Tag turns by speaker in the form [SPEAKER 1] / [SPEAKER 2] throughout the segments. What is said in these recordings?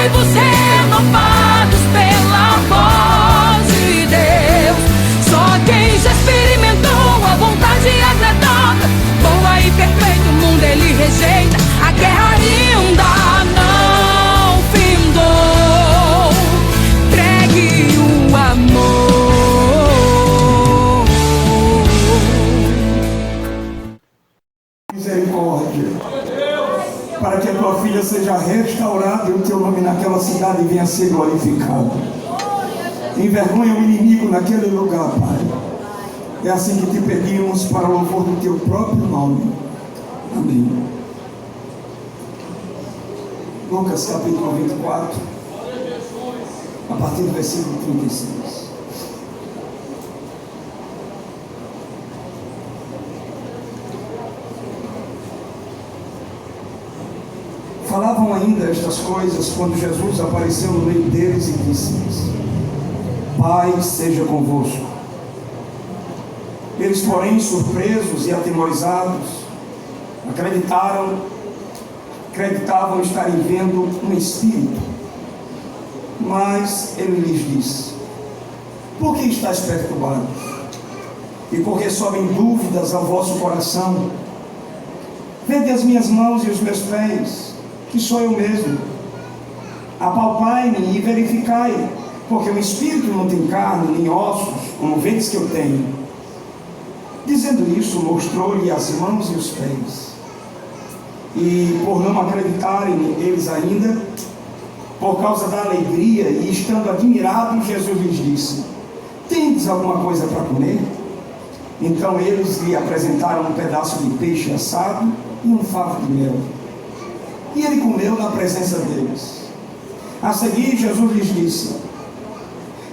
[SPEAKER 1] noivos renovados pela voz de Deus. Só quem já experimentou a vontade agradável, boa e perfeita, o mundo ele rejeita. A guerra ainda não findou. Pregue o amor.
[SPEAKER 2] Misericórdia, para que a tua filha seja restaurada e o teu nome naquela cidade venha a ser glorificado. Envergonha o inimigo naquele lugar, Pai. É assim que te pedimos, para o louvor do teu próprio nome. Amém. Lucas capítulo 24, a partir do versículo 36. Falavam ainda estas coisas quando Jesus apareceu no meio deles e disse-lhes: Paz seja convosco. Eles, porém, surpresos e atemorizados, acreditavam estarem vendo um espírito. Mas ele lhes disse: Por que estáis perturbados? E por que sobem dúvidas ao vosso coração? Vede as minhas mãos e os meus pés, que sou eu mesmo. Apalpai-me e verificai, porque o espírito não tem carne nem ossos, como vedes que eu tenho. Dizendo isso, mostrou-lhe as mãos e os pés. E por não acreditarem eles ainda, por causa da alegria e estando admirados, Jesus lhes disse: Tendes alguma coisa para comer? Então eles lhe apresentaram um pedaço de peixe assado e um favo de mel. E ele comeu na presença deles. A seguir, Jesus lhes disse: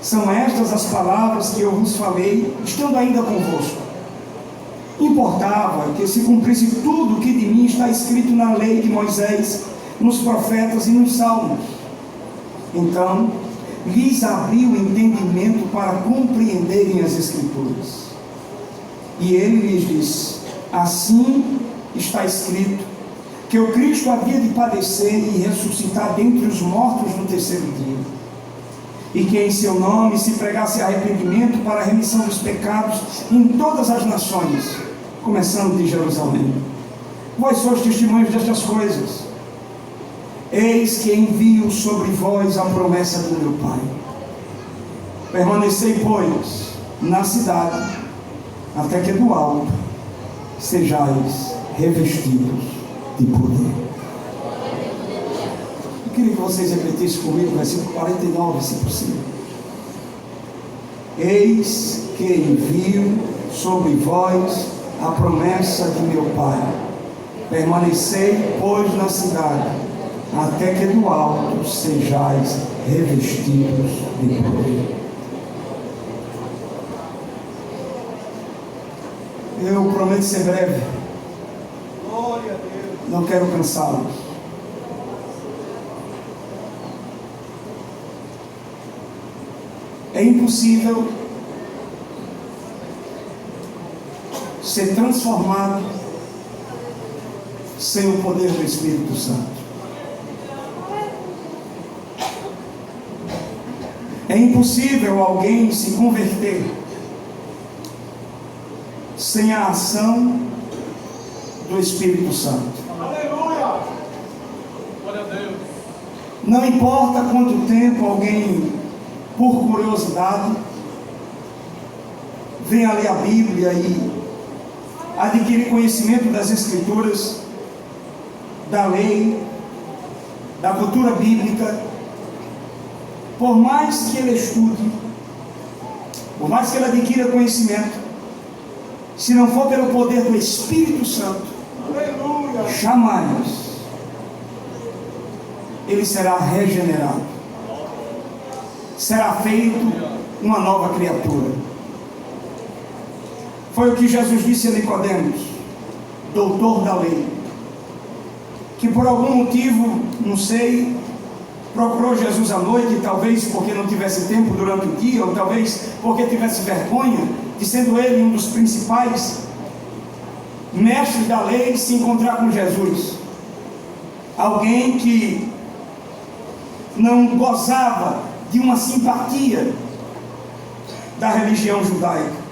[SPEAKER 2] São estas as palavras que eu vos falei, estando ainda convosco. Importava que se cumprisse tudo o que de mim está escrito na lei de Moisés, nos profetas e nos salmos. Então, lhes abriu o entendimento para compreenderem as Escrituras. E ele lhes disse: Assim está escrito, que o Cristo havia de padecer e ressuscitar dentre os mortos no terceiro dia, e que em seu nome se pregasse arrependimento para a remissão dos pecados em todas as nações, começando de Jerusalém. Vós sois testemunhos destas coisas. Eis que envio sobre vós a promessa do meu Pai. Permanecei, pois, na cidade, até que do alto sejais revestidos de poder. Eu queria que vocês repetissem comigo o versículo 49, se possível. Eis que envio sobre vós a promessa de meu Pai. Permanecei, pois, na cidade, até que do alto sejais revestidos de poder. Eu prometo ser breve. Glória a Deus. Não quero cansá-los. É impossível ser transformado sem o poder do Espírito Santo. É impossível alguém se converter sem a ação do Espírito Santo. Aleluia! Glória a Deus. Não importa quanto tempo alguém, por curiosidade, venha ler a Bíblia e adquirir conhecimento das Escrituras, da lei, da cultura bíblica, por mais que ele estude, por mais que ele adquira conhecimento, se não for pelo poder do Espírito Santo, aleluia, jamais ele será regenerado, será feito uma nova criatura. Foi o que Jesus disse a Nicodemos, doutor da lei, que por algum motivo, não sei, procurou Jesus à noite, talvez porque não tivesse tempo durante o dia, ou talvez porque tivesse vergonha de, sendo ele um dos principais mestres da lei, se encontrar com Jesus. Alguém que não gozava de uma simpatia da religião judaica.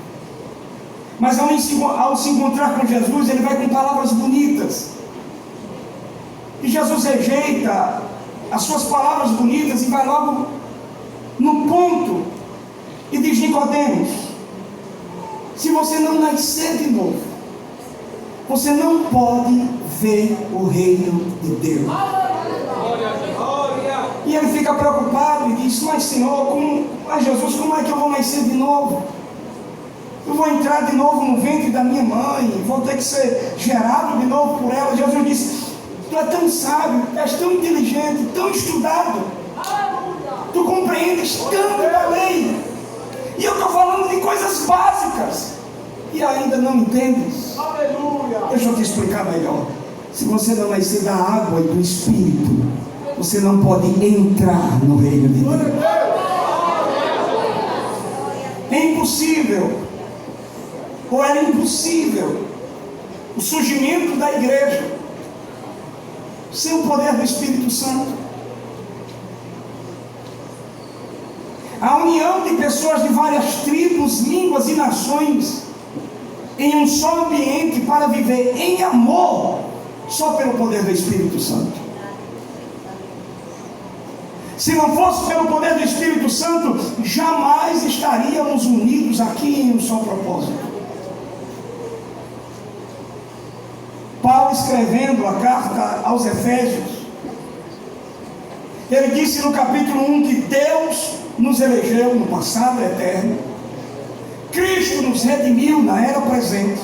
[SPEAKER 2] Mas ao se encontrar com Jesus, ele vai com palavras bonitas. E Jesus rejeita as suas palavras bonitas e vai logo no ponto e diz: Nicodemos, se você não nascer de novo, você não pode ver o reino de Deus. E ele fica preocupado e diz: mas Senhor, Jesus, como é que eu vou nascer de novo? Eu vou entrar de novo no ventre da minha mãe, vou ter que ser gerado de novo por ela. Jesus disse: tu é tão sábio, tu és tão inteligente, tão estudado, tu compreendes tanto da lei, e eu estou falando de coisas básicas e ainda não entendes. Aleluia. Deixa eu te explicar melhor. Se você não nascer da água e do Espírito, você não pode entrar no reino de Deus. É impossível, ou era impossível, o surgimento da igreja sem o poder do Espírito Santo. A união de pessoas de várias tribos, línguas e nações em um só ambiente para viver em amor, só pelo poder do Espírito Santo. Se não fosse pelo poder do Espírito Santo, jamais estaríamos unidos aqui em um só propósito. Paulo, escrevendo a carta aos Efésios, ele disse no capítulo 1 que Deus nos elegeu no passado eterno, Cristo nos redimiu na era presente,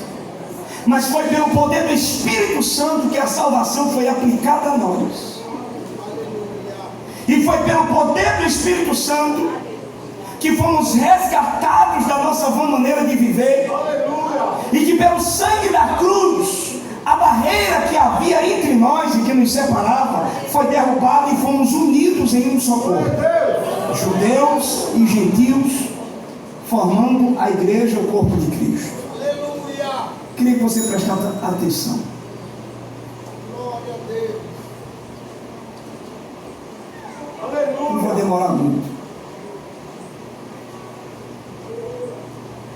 [SPEAKER 2] mas foi pelo poder do Espírito Santo que a salvação foi aplicada a nós. E foi pelo poder do Espírito Santo que fomos resgatados da nossa vã maneira de viver. E que pelo sangue da cruz, a barreira que havia entre nós e que nos separava foi derrubada e fomos unidos em um só corpo, judeus e gentios, formando a igreja, o corpo de Cristo. Queria que você prestasse atenção. Não vou demorar muito.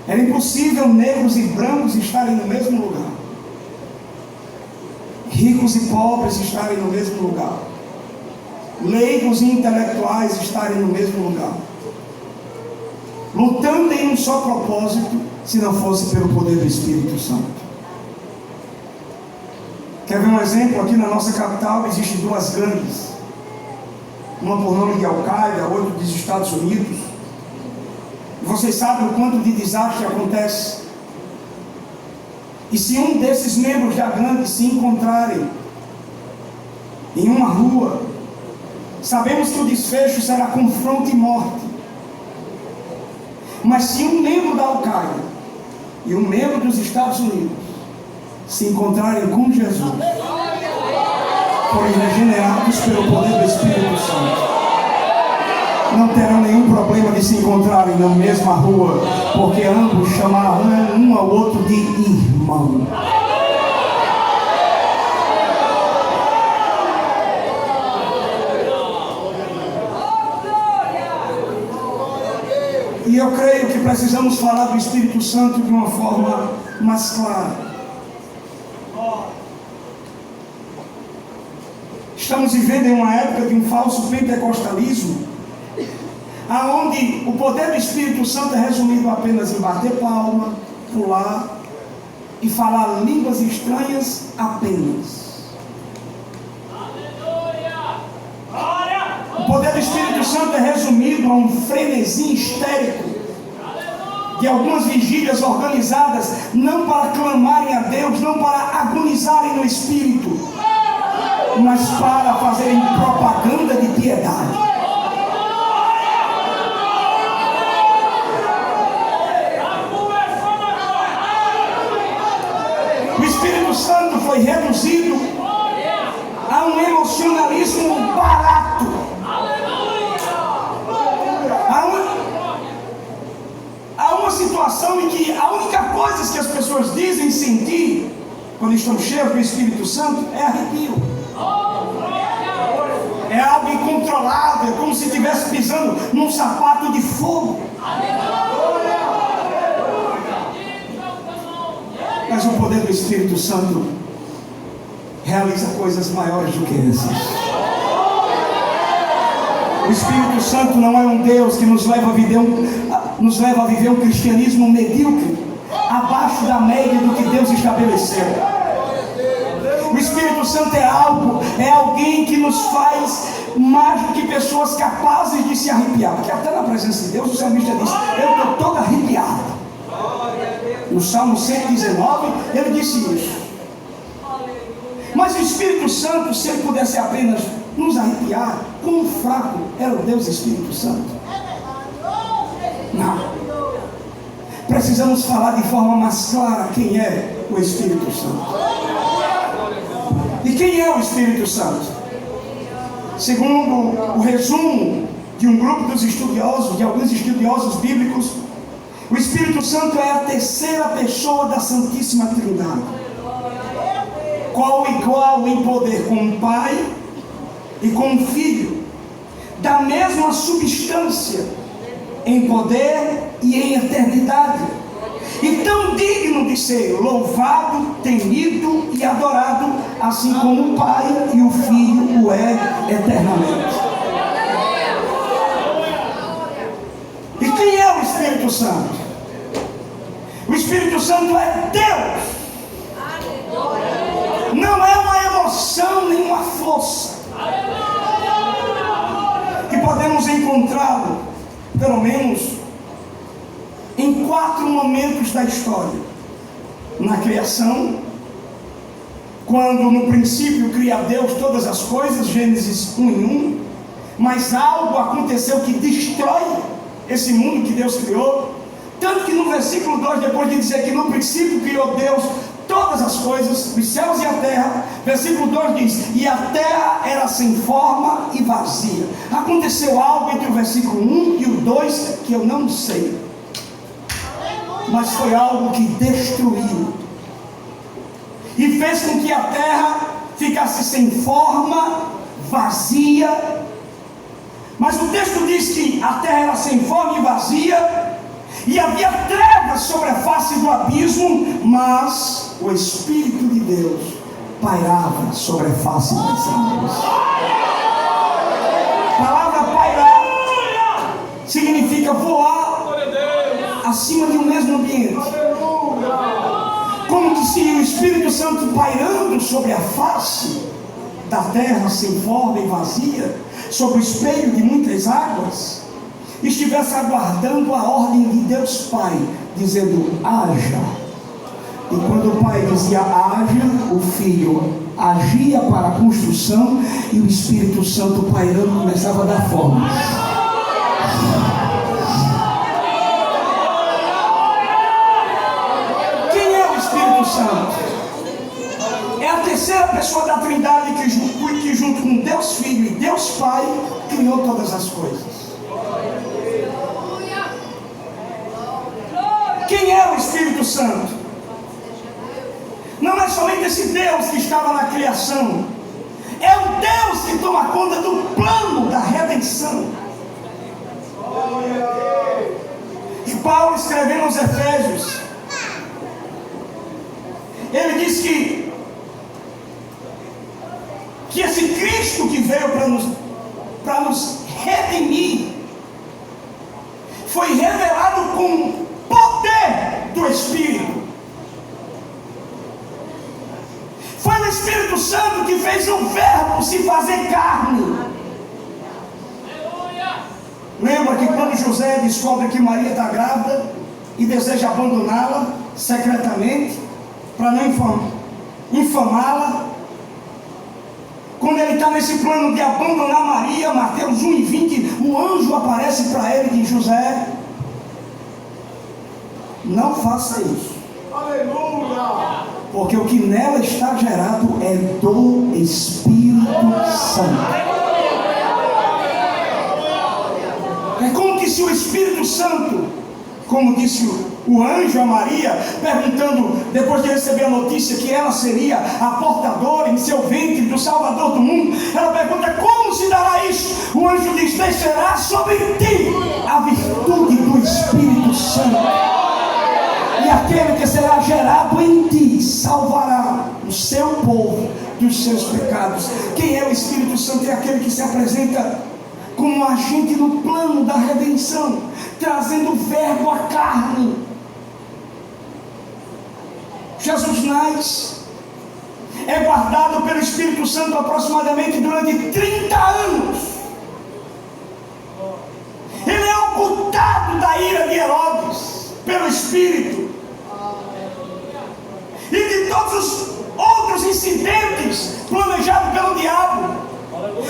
[SPEAKER 2] Era impossível negros e brancos estarem no mesmo lugar, ricos e pobres estarem no mesmo lugar, leigos e intelectuais estarem no mesmo lugar, lutando em um só propósito, se não fosse pelo poder do Espírito Santo. Quer ver um exemplo? Aqui na nossa capital existem duas gangues, uma por nome de Al-Qaeda, outra dos Estados Unidos. E vocês sabem o quanto de desastre acontece. E se um desses membros da gangue se encontrarem em uma rua, sabemos que o desfecho será confronto e morte. Mas se um membro da Al-Qaeda e um membro dos Estados Unidos se encontrarem com Jesus, forem regenerados pelo poder do Espírito Santo, não terão nenhum problema de se encontrarem na mesma rua, porque ambos chamarão um ao outro de irmão. E eu creio que precisamos falar do Espírito Santo de uma forma mais clara. Estamos vivendo em uma época de um falso pentecostalismo, aonde o poder do Espírito Santo é resumido apenas em bater palma, pular e falar línguas estranhas apenas. O poder do Espírito Santo é resumido a um frenesi histérico de algumas vigílias organizadas, não para clamarem a Deus, não para agonizarem no Espírito, mas para fazerem propaganda de piedade. O Espírito Santo foi reduzido a um emocionalismo barato, a uma situação em que a única coisa que as pessoas dizem sentir quando estão cheias do Espírito Santo é arrepio, é algo incontrolável, como se estivesse pisando num sapato de fogo. Mas o poder do Espírito Santo realiza coisas maiores do que essas. O Espírito Santo não é um Deus que nos leva a viver um cristianismo medíocre, abaixo da média do que Deus estabeleceu. O Espírito Santo é alguém que nos faz mais do que pessoas capazes de se arrepiar. Porque até na presença de Deus, o salmista diz: eu estou todo arrepiado. No Salmo 119, ele disse isso. Mas o Espírito Santo, se ele pudesse apenas nos arrepiar, quão fraco era o Deus Espírito Santo? Não. Precisamos falar de forma mais clara quem é o Espírito Santo. E quem é o Espírito Santo? Segundo o resumo de um grupo dos estudiosos, de alguns estudiosos bíblicos, o Espírito Santo é a terceira pessoa da Santíssima Trindade, igual em poder com o Pai e com o Filho, da mesma substância em poder e em eternidade, e tão digno de ser louvado, temido e adorado, assim como o Pai e o Filho o é eternamente. E quem é o Espírito Santo? O Espírito Santo é Deus. Não é uma emoção nem uma força. E podemos encontrá-lo, pelo menos, em 4 momentos da história. Na criação, quando no princípio cria Deus todas as coisas, Gênesis 1:1, mas algo aconteceu que destrói esse mundo que Deus criou. Tanto que no versículo 2, depois de dizer que no princípio criou Deus todas as coisas, os céus e a terra, versículo 2 diz: e a terra era sem forma e vazia. Aconteceu algo entre o versículo 1 e o 2 que eu não sei, mas foi algo que destruiu e fez com que a terra ficasse sem forma, vazia. Mas o texto diz que a terra era sem forma e vazia, e havia trevas sobre a face do abismo, mas o Espírito de Deus pairava sobre a face das águas. A palavra pairar significa voar acima de um mesmo ambiente. Como que se o Espírito Santo pairando sobre a face da terra sem forma e vazia, sobre o espelho de muitas águas, estivesse aguardando a ordem de Deus Pai, dizendo: haja. E quando o Pai dizia haja, o Filho agia para a construção, e o Espírito Santo pairando começava a dar forma. Quem é o Espírito Santo? É a terceira pessoa da Trindade que junto com Deus Filho e Deus Pai criou todas as coisas. Quem é o Espírito Santo? Não é somente esse Deus que estava na criação, é o Deus que toma conta do plano da redenção. E Paulo, escrevendo aos Efésios, ele diz que esse Cristo que veio para nos redimir foi revelado com poder do Espírito. Foi o Espírito Santo que fez o Verbo se fazer carne. Lembra que quando José descobre que Maria está grávida e deseja abandoná-la secretamente para não infamá-la, quando ele está nesse plano de abandonar Maria, Mateus 1:20, um anjo aparece para ele e diz: José, não faça isso. Aleluia! Porque o que nela está gerado é do Espírito Santo. É como que se o Espírito Santo, como disse o anjo a Maria, perguntando, depois de receber a notícia que ela seria a portadora em seu ventre do Salvador do mundo, ela pergunta: como se dará isso? O anjo diz: descerá sobre ti a virtude do Espírito Santo, e aquele que será gerado em ti salvará o seu povo dos seus pecados. Quem é o Espírito Santo? É aquele que se apresenta como agente no plano da redenção, trazendo o verbo à carne. Jesus nasce, é guardado pelo Espírito Santo aproximadamente durante 30 anos. Ele é ocultado da ira de Herodes pelo Espírito. E de todos os outros incidentes planejados pelo diabo.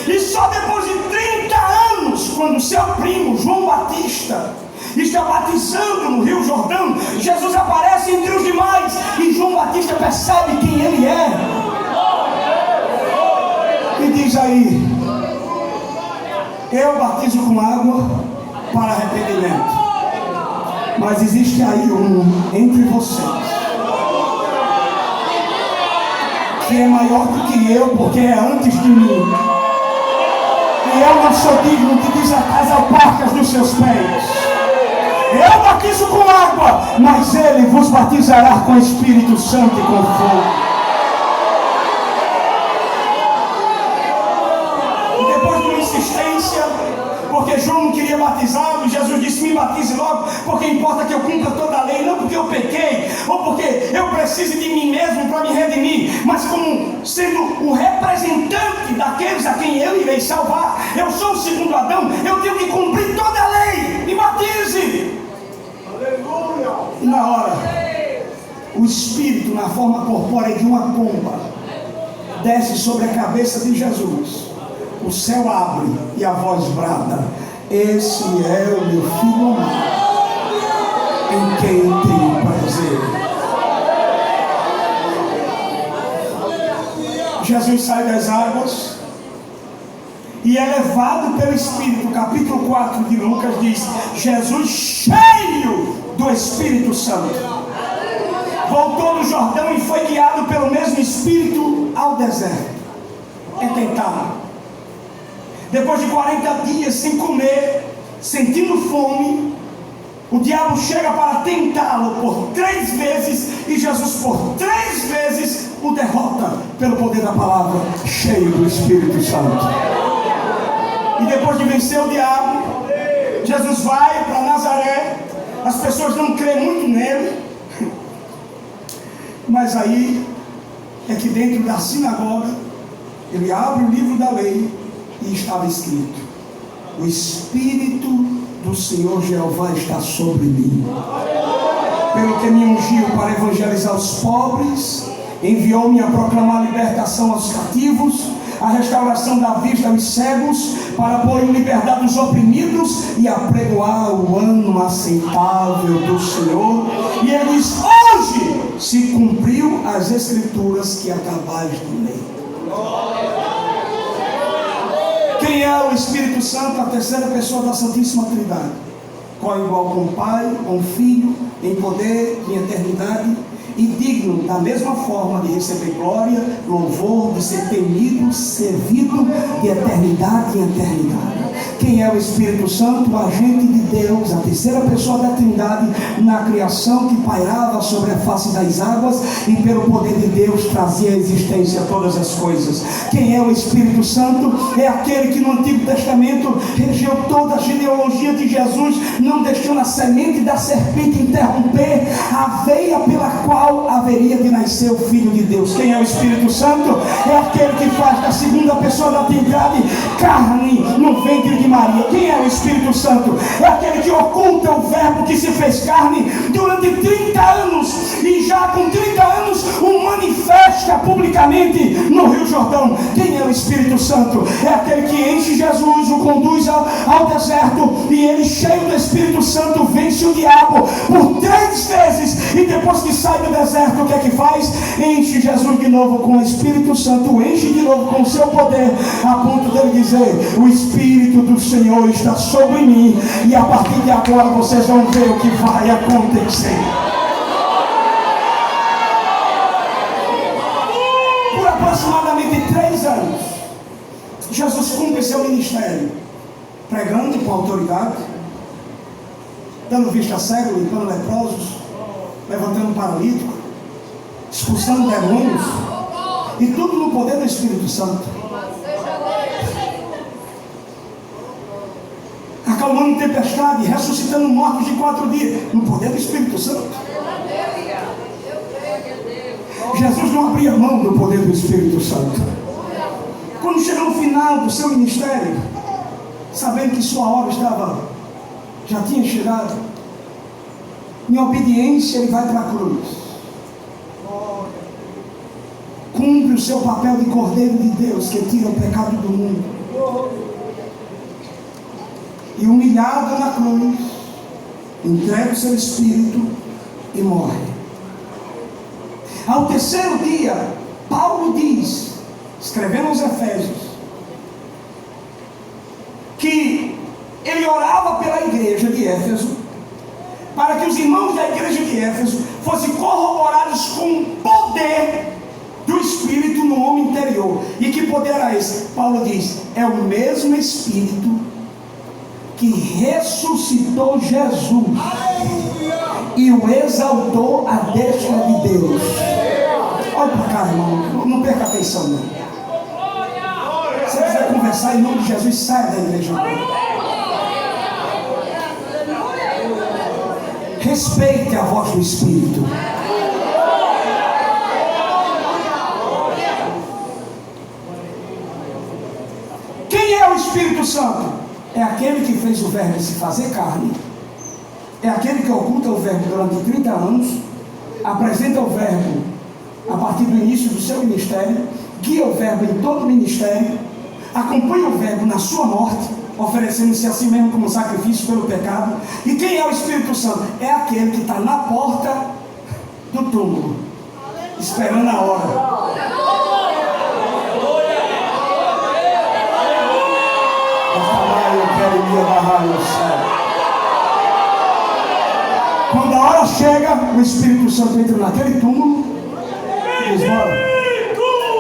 [SPEAKER 2] E só depois de 30 anos, quando seu primo João Batista está batizando no Rio Jordão, Jesus aparece entre os demais e João Batista percebe quem ele é e diz aí: eu batizo com água para arrependimento, mas existe aí um entre vocês que é maior do que eu, porque é antes de mim, e eu não sou digno de desatar as alparcas dos seus pés. Eu batizo com água, mas ele vos batizará com Espírito Santo e com fogo. E depois de uma insistência, porque João não queria batizá-lo, Jesus disse: me batize logo, porque importa que eu cumpra toda a lei, não porque eu pequei, ou porque eu preciso de mim mesmo para me redimir, mas como sendo o representante daqueles a quem eu irei salvar. Eu sou o segundo Adão, eu tenho que cumprir toda a lei, me batize. Aleluia. E na hora, o Espírito, na forma corpórea de uma pomba, desce sobre a cabeça de Jesus. O céu abre e a voz brada: esse é o meu filho amado, em quem tenho prazer. Jesus sai das águas e é levado pelo Espírito. Capítulo 4 de Lucas diz: Jesus, cheio do Espírito Santo, voltou do Jordão e foi guiado pelo mesmo Espírito ao deserto. É tentado. Depois de 40 dias sem comer, sentindo fome, o diabo chega para tentá-lo por 3 vezes, e Jesus por 3 vezes o derrota pelo poder da palavra, cheio do Espírito Santo. E depois de vencer o diabo, Jesus vai para Nazaré. As pessoas não creem muito nele, mas aí é que dentro da sinagoga ele abre o livro da lei e estava escrito: o Espírito do Senhor Jeová está sobre mim, pelo que me ungiu para evangelizar os pobres, enviou-me a proclamar a libertação aos cativos, a restauração da vista aos cegos, para pôr em liberdade os oprimidos e apregoar o ano aceitável do Senhor. E ele diz: hoje se cumpriu as escrituras que acabais de ler. Quem é o Espírito Santo? A terceira pessoa da Santíssima Trindade, co-igual com o Pai, com o Filho, em poder, em eternidade, e digno da mesma forma de receber glória, louvor, de ser temido, servido de eternidade em eternidade. Quem é o Espírito Santo? O agente de Deus, a terceira pessoa da Trindade na criação, que pairava sobre a face das águas e pelo poder de Deus trazia à existência todas as coisas. Quem é o Espírito Santo? É aquele que no Antigo Testamento regeu toda a genealogia de Jesus, não deixou a semente da serpente interromper a veia pela qual haveria de nascer o Filho de Deus. Quem é o Espírito Santo? É aquele que faz da segunda pessoa da Trindade carne no ventre de Maria. Quem é o Espírito Santo? É aquele que oculta o verbo que se fez carne durante 30 anos e já com 30 anos o manifesta publicamente no Rio Jordão. Quem é o Espírito Santo? É aquele que enche Jesus, o conduz ao deserto, e ele, cheio do Espírito Santo, vence o diabo por 3 vezes, e depois que sai do deserto, o que é que faz? Enche Jesus de novo com o Espírito Santo, enche de novo com o seu poder, a ponto dele dizer: o Espírito do Senhor está sobre mim, e a partir de agora vocês vão ver o que vai acontecer. Por aproximadamente 3 anos, Jesus cumpre seu ministério, pregando com autoridade, dando vista a cego, limpando leprosos, levantando paralítico, expulsando demônios, e tudo no poder do Espírito Santo, acalmando tempestade, ressuscitando mortos de 4 dias, no poder do Espírito Santo. Jesus não abria mão do poder do Espírito Santo. Quando chegou no final do seu ministério, sabendo que sua hora já tinha chegado, em obediência ele vai para a cruz, cumpre o seu papel de Cordeiro de Deus, que tira o pecado do mundo, e humilhado na cruz, entrega o seu espírito e morre. Ao 3º dia, Paulo diz, escrevendo aos Efésios, que ele orava pela igreja de Éfeso, para que os irmãos da igreja de Éfeso fossem corroborados com o poder do Espírito no homem interior. E que poder era esse? Paulo diz: é o mesmo Espírito que ressuscitou Jesus e o exaltou à destra de Deus. Olha para cá, irmão, não perca a atenção, não. Se você quiser conversar em nome de Jesus, saia da igreja. Respeite a voz do Espírito. Quem é o Espírito Santo? É aquele que fez o verbo se fazer carne, é aquele que oculta o verbo durante 30 anos, apresenta o verbo a partir do início do seu ministério, guia o verbo em todo o ministério, acompanha o verbo na sua morte, oferecendo-se a si mesmo como sacrifício pelo pecado. E quem é o Espírito Santo? É aquele que está na porta do túmulo, esperando a hora. Quando a hora chega, o Espírito Santo entra naquele túmulo e diz: bora,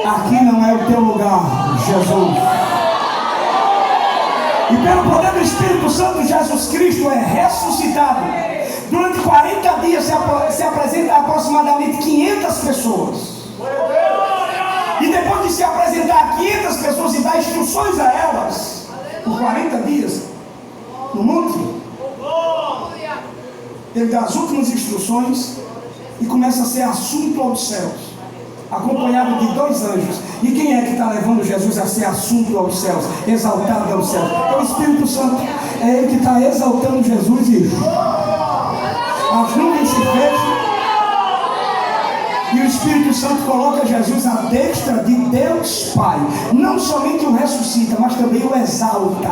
[SPEAKER 2] aqui não é o teu lugar, Jesus. E pelo poder do Espírito Santo, Jesus Cristo é ressuscitado. Durante 40 dias se apresenta a aproximadamente 500 pessoas. E depois de se apresentar a 500 pessoas e dar instruções a elas, por 40 dias, no monte, ele dá as últimas instruções e começa a ser assunto aos céus, acompanhado de 2 anjos. E quem é que está levando Jesus a ser assunto aos céus, exaltado aos céus? É o Espírito Santo. É ele que está exaltando Jesus, e as nuvens se fecham e o Espírito Santo coloca Jesus à destra de Deus Pai. Não somente o ressuscita, mas também o exalta.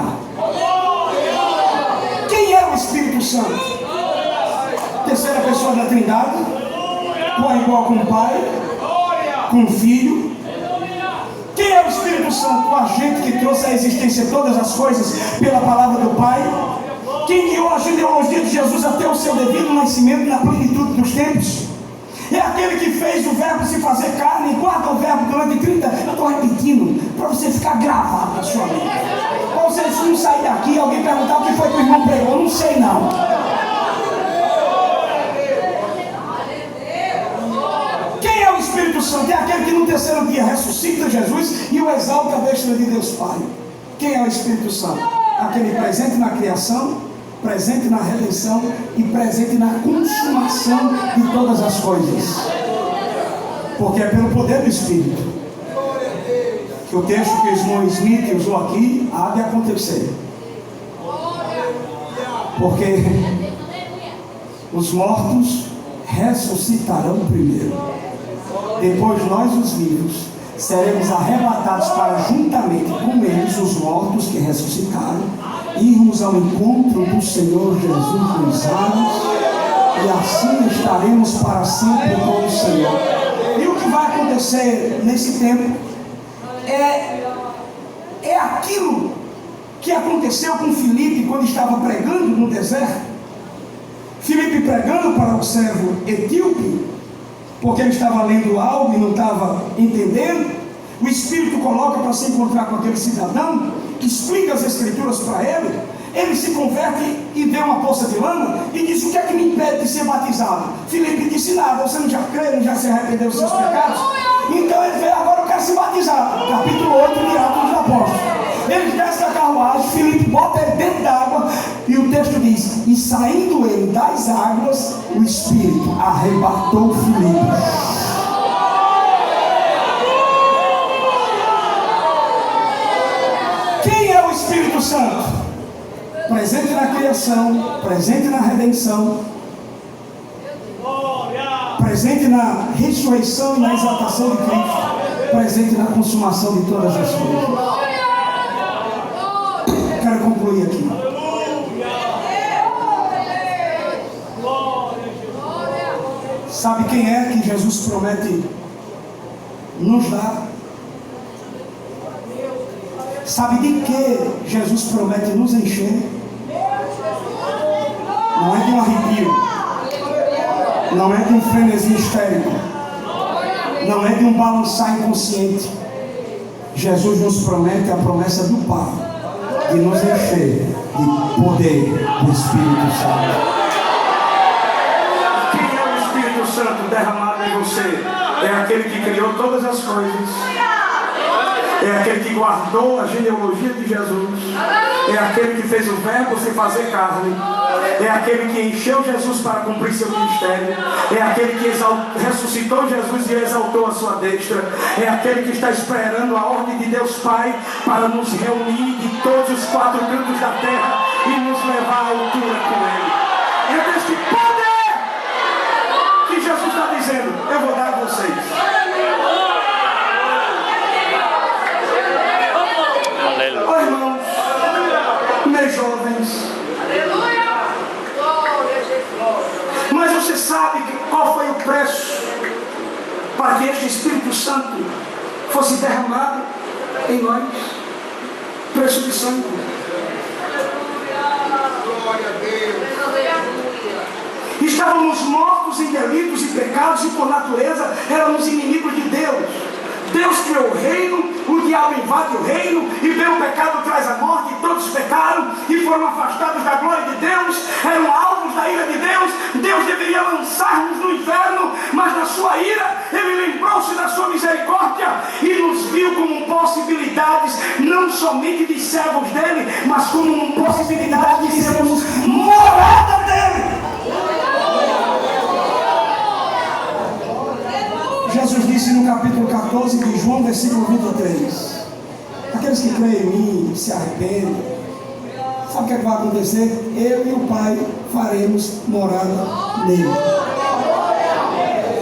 [SPEAKER 2] Quem é o Espírito Santo? Terceira pessoa da Trindade, igual com o Pai, com o Filho. Quem é o Espírito Santo? O agente que trouxe à existência todas as coisas pela palavra do Pai. Quem guiou a genealogia de Jesus até o seu devido nascimento na plenitude dos tempos. É aquele que fez o verbo se fazer carne e guarda o verbo durante 30. Eu estou repetindo para você ficar gravado na sua mente. Para você não sair daqui e alguém perguntar o que foi que o irmão pregou. Eu não sei não. Quem é o Espírito Santo? É aquele que no 3º dia ressuscita Jesus e o exalta à destra de Deus Pai. Quem é o Espírito Santo? Aquele presente na criação, presente na redenção e presente na consumação de todas as coisas. Porque é pelo poder do Espírito que o texto que o irmão Smith usou aqui há de acontecer. Porque os mortos ressuscitarão primeiro, depois nós os vivos seremos arrebatados para juntamente com eles, os mortos que ressuscitaram, irmos ao encontro do Senhor Jesus nos ares, e assim estaremos para sempre com o Senhor. E o que vai acontecer nesse tempo é aquilo que aconteceu com Filipe quando estava pregando no deserto. Filipe pregando para o servo etíope, porque ele estava lendo algo e não estava entendendo. O Espírito coloca para se encontrar com aquele cidadão, explica as Escrituras para ele. Ele se converte e vê uma poça de lama e diz: o que é que me impede de ser batizado? Filipe disse: nada, você não já crê, não já se arrependeu dos seus pecados? Então ele veio: agora eu quero ser batizado. Capítulo 8 de Atos dos Apóstolos. Ele desce da carruagem, Filipe bota ele dentro d'água, e o texto diz: e saindo ele das águas, o Espírito arrebatou Filipe. Quem é o Espírito Santo? Presente na criação, presente na redenção, presente na ressurreição e na exaltação de Cristo, presente na consumação de todas as coisas. Quero concluir aqui. Sabe quem é que Jesus promete nos dar? Sabe de que Jesus promete nos encher? Não é de um arrepio, não é de um frenesi histérico, não é de um balançar inconsciente. Jesus nos promete a promessa do Pai de nos encher de poder do Espírito Santo. Quem é o Espírito Santo derramado em você? É aquele que criou todas as coisas, é aquele que guardou a genealogia de Jesus, é aquele que fez o verbo se fazer carne, é aquele que encheu Jesus para cumprir seu ministério, é aquele que ressuscitou Jesus e exaltou a sua destra, é aquele que está esperando a ordem de Deus Pai para nos reunir de todos os quatro cantos da terra e nos levar à altura com Ele. É desse poder que Jesus está dizendo: eu vou dar a vocês. Oh, irmãos, meus jovens, mas você sabe qual foi o preço para que este Espírito Santo fosse derramado em nós? Preço de sangue. Estávamos mortos em delitos e pecados, e por natureza éramos inimigos de Deus. Deus criou o reino, o diabo invade o reino, e veio o pecado, traz a morte, e todos pecaram e foram afastados da glória de Deus, eram alvos da ira de Deus. Deus deveria lançar-nos no inferno, mas na sua ira Ele lembrou-se da sua misericórdia e nos viu como possibilidades, não somente de servos dele, mas como possibilidade de sermos morada dele. Jesus disse no capítulo 14 de João, versículo 23: aqueles que creem em mim se arrependem. Sabe o que vai acontecer? Eu e o Pai faremos morada nele.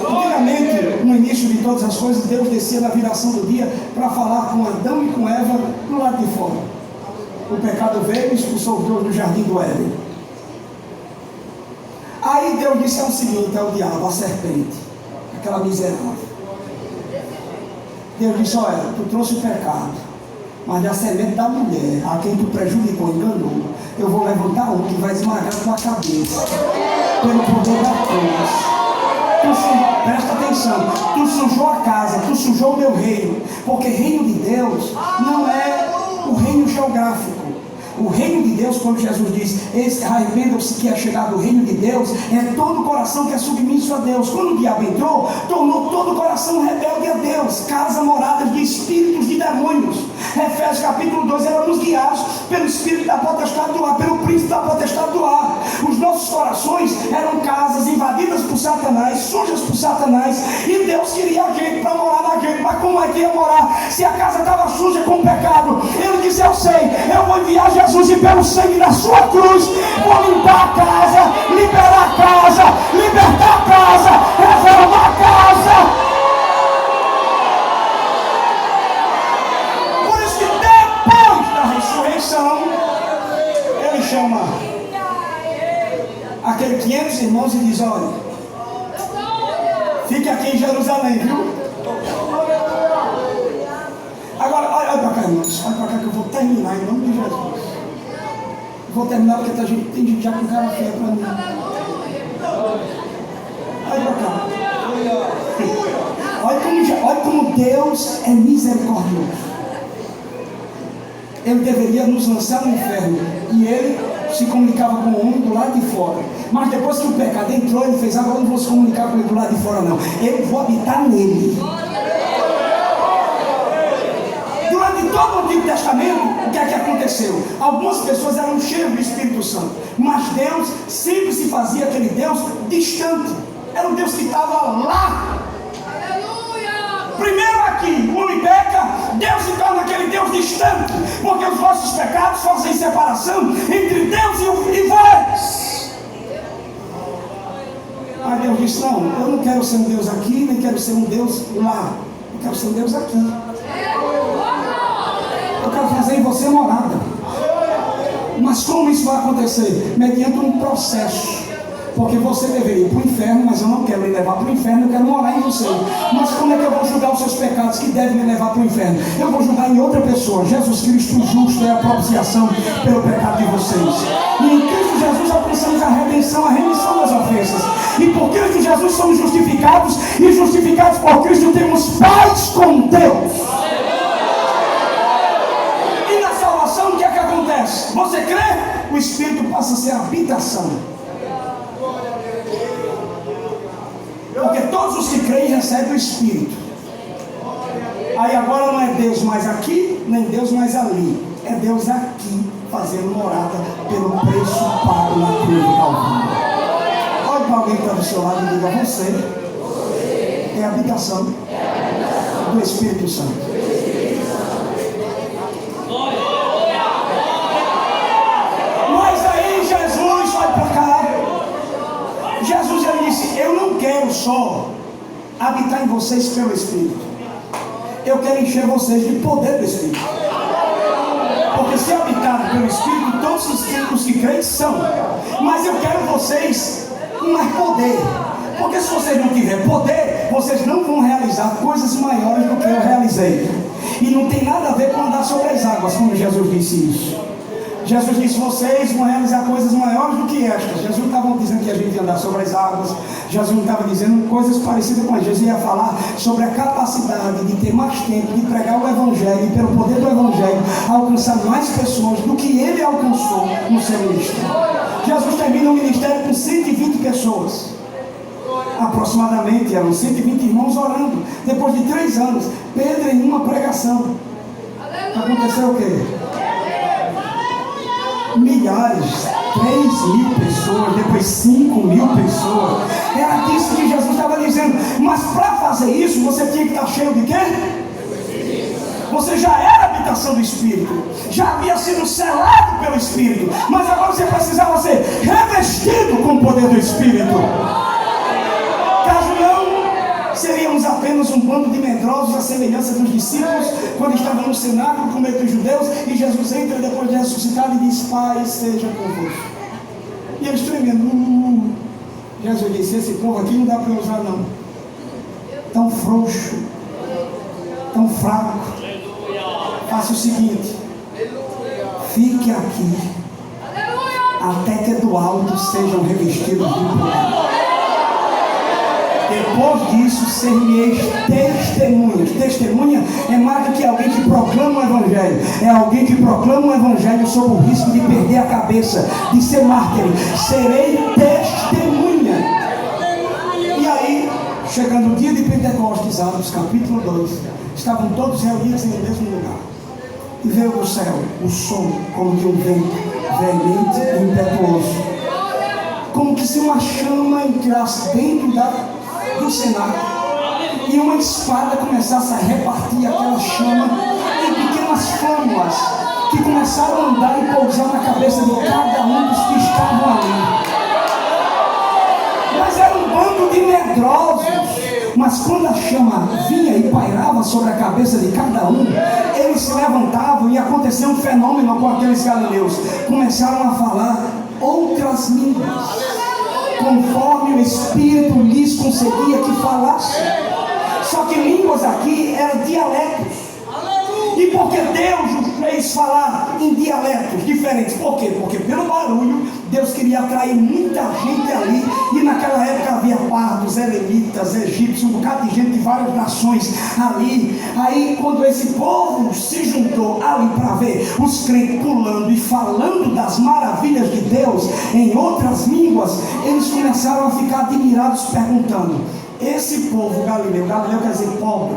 [SPEAKER 2] Antigamente, no início de todas as coisas, Deus descia na viração do dia para falar com Adão e com Eva do lado de fora. O pecado veio e expulsou os dois do jardim do Éden. Aí Deus disse o seguinte: é o diabo, a serpente, aquela miserável. Deus disse: olha, tu trouxe o pecado, mas da semente da mulher, a quem tu prejudicou, enganou, eu vou levantar um que vai esmagar tua cabeça, pelo poder da cruz. Presta atenção, tu sujou a casa, tu sujou o meu reino, porque reino de Deus não é o reino geográfico. O reino de Deus, quando Jesus diz: arrependam-se que é chegado o reino de Deus, é todo o coração que é submisso a Deus. Quando o diabo entrou, tornou todo o coração rebelde a Deus, casa moradas de espíritos de demônios. Efésios capítulo 2: éramos guiados pelo espírito da potestade do ar, pelo príncipe da potestade do ar. Os nossos corações eram casas invadidas por Satanás, sujas por Satanás, e Deus queria a gente para morar na gente. Mas como é que ia morar se a casa estava suja com pecado? Ele disse: eu sei, eu vou enviar Jesus, e pelo sangue da sua cruz vou limpar a casa, liberar a casa, libertar a casa, reformar a casa. ressurreição, ele chama aqueles 500 irmãos e diz: olha, fique aqui em Jerusalém, viu? Agora, olha para cá, irmãos, olha para cá que eu vou terminar em nome de Jesus. Vou terminar porque tem gente já com cara feia para mim. Olha para cá. Olha como Deus é misericordioso. Ele deveria nos lançar no inferno. E ele se comunicava com o homem do lado de fora. Mas depois que o pecado entrou, ele fez: agora eu não vou se comunicar com ele do lado de fora, não. Eu vou habitar nele. Durante todo o Antigo Testamento, o que é que aconteceu? Algumas pessoas eram cheias do Espírito Santo. Mas Deus sempre se fazia aquele Deus distante. Era um Deus que estava lá. Primeiro aqui, o homem peca, Deus se torna aquele Deus distante, porque os vossos pecados fazem separação entre Deus e vós. Aí Deus disse: não, eu não quero ser um Deus aqui, nem quero ser um Deus lá. Eu quero ser um Deus aqui. Eu quero fazer em você morada. Mas como isso vai acontecer? Mediante um processo. Porque você deveria ir para o inferno, mas eu não quero lhe levar para o inferno, eu quero morar em você. Mas como é que eu vou julgar os seus pecados que devem me levar para o inferno? Eu vou julgar em outra pessoa. Jesus Cristo justo é a propiciação pelo pecado de vocês. E em Cristo Jesus alcançamos a redenção, a remissão das ofensas. E por Cristo Jesus somos justificados, e justificados por Cristo temos paz com Deus. E na salvação o que é que acontece? Você crê? O Espírito passa a ser a habitação. Porque todos os que creem recebem o Espírito. Aí agora não é Deus mais aqui, nem Deus mais ali. É Deus aqui, fazendo morada pelo preço pago na cruz do Calvário. Olha para alguém que está do seu lado e diga: você é a habitação do Espírito Santo. Mas aí Jesus, olha para cá. Jesus, ele disse: eu não quero só habitar em vocês pelo Espírito, eu quero encher vocês de poder do Espírito. Porque se habitar pelo Espírito, todos os que creem são. Mas eu quero vocês com mais poder. Porque se vocês não tiverem poder, vocês não vão realizar coisas maiores do que eu realizei. E não tem nada a ver com andar sobre as águas, como Jesus disse isso. Jesus disse: vocês vão realizar coisas maiores do que estas. Jesus não estava dizendo que a gente ia andar sobre as águas. Jesus não estava dizendo coisas parecidas com isso. Jesus ia falar sobre a capacidade de ter mais tempo, de pregar o Evangelho, e pelo poder do Evangelho alcançar mais pessoas do que ele alcançou no seu ministério. Jesus termina o ministério com 120 pessoas. Aproximadamente eram 120 irmãos orando. Depois de 3 anos, Pedro em uma pregação. Aconteceu o quê? Milhares, 3.000 pessoas, depois 5.000 pessoas. Era disso que Jesus estava dizendo. Mas para fazer isso, você tinha que estar cheio de quê? Você já era a habitação do Espírito, já havia sido selado pelo Espírito, mas agora você precisava ser revestido com o poder do Espírito. Caso não, seríamos apenas um bando de medrosos, à semelhança dos discípulos, quando estavam no cenáculo com medo dos judeus, e Jesus entra depois de ressuscitado e diz: Pai, seja convosco. E eles tremendo. Jesus disse: esse povo aqui não dá para usar não. Tão frouxo, tão fraco. Faça o seguinte: fique aqui até que do alto sejam revestidos de poder. Depois disso, ser-me-eis testemunhas. Testemunha é mais do que alguém que proclama o Evangelho. É alguém que proclama o Evangelho sob o risco de perder a cabeça, de ser mártir. Serei testemunha. E aí, chegando o dia de Pentecostes, Atos capítulo 2, estavam todos reunidos no mesmo lugar. E veio do céu o som como de um vento veemente e impetuoso, como que se uma chama entrasse dentro do cenáculo e uma espada começasse a repartir aquela chama em pequenas flâmulas que começaram a andar e pousar na cabeça de cada um dos que estavam ali. Mas era um bando de medrosos, Mas quando a chama vinha e pairava sobre a cabeça de cada um, eles se levantavam e aconteceu um fenômeno com aqueles galileus. Começaram a falar outras línguas, conforme o Espírito lhes concedia que falassem. Só que línguas aqui eram dialetos. E porque Deus os fez falar em dialetos diferentes? Por quê? Porque pelo barulho Deus queria atrair muita gente ali. E naquela época havia pardos, elemitas, egípcios, um bocado de gente de várias nações ali. Aí quando esse povo se juntou ali para ver os crentes pulando e falando das maravilhas de Deus em outras línguas, eles começaram a ficar admirados, perguntando: esse povo galileu, galileu quer dizer pobre,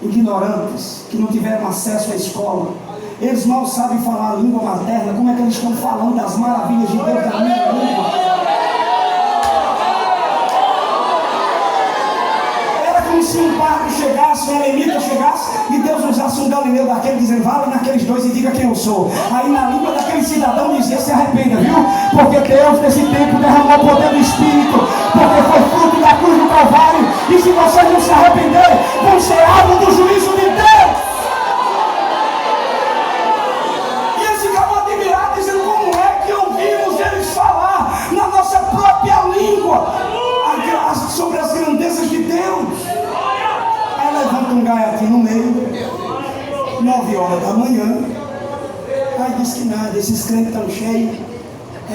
[SPEAKER 2] ignorantes, que não tiveram acesso à escola, eles mal sabem falar a língua materna, como é que eles estão falando das maravilhas de Deus na minha língua? Era como se um pardo chegasse, um eremita chegasse e Deus usasse um galileu daquele dizendo: vá ali naqueles dois e diga quem eu sou. Aí na língua daquele cidadão dizia: se arrependa, viu? Porque Deus nesse tempo derramou o poder do Espírito, porque foi fruto da cruz do Calvário, e se vocês não se arrependerem, vão ser alvo do juízo de Deus. E eles ficavam admirados, dizendo: como é que ouvimos eles falar na nossa própria língua sobre as grandezas de Deus? Aí levanta um gaiatinho no meio, 9 horas da manhã. Aí diz que nada, esses crentes estão cheios